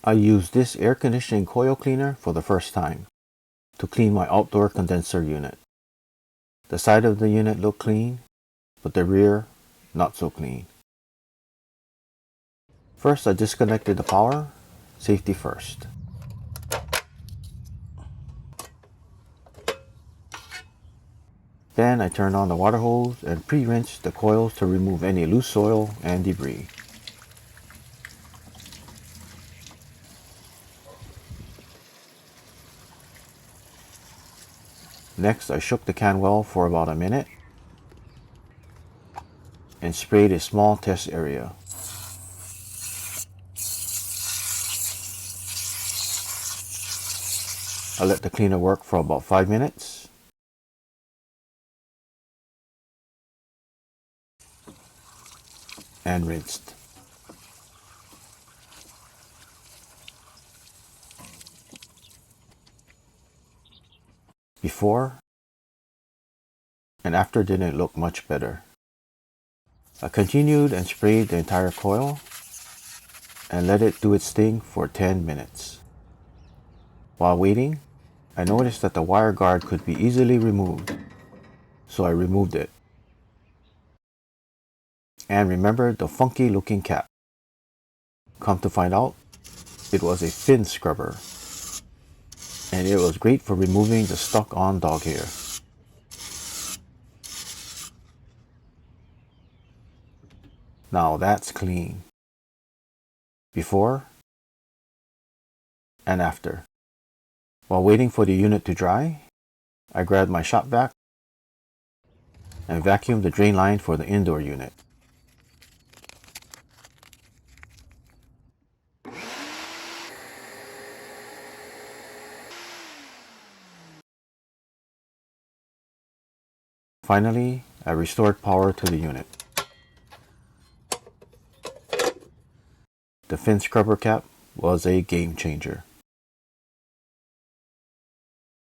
I used this air conditioning coil cleaner for the first time to clean my outdoor condenser unit. The side of the unit looked clean, but the rear not so clean. First, I disconnected the power, safety first. Then I turned on the water hose and pre-rinsed the coils to remove any loose soil and debris. Next, I shook the can well for about a minute and sprayed a small test area. I let the cleaner work for about 5 minutes. And rinsed. Before and after didn't look much better. I continued and sprayed the entire coil and let it do its thing for 10 minutes. While waiting, I noticed that the wire guard could be easily removed, so I removed it. And remembered the funky looking cap. Come to find out, it was a fin scrubber, and it was great for removing the stuck on dog hair. Now that's clean. Before and after. While waiting for the unit to dry, I grabbed my shop vac and vacuumed the drain line for the indoor unit. Finally, I restored power to the unit. The fin scrubber cap was a game changer.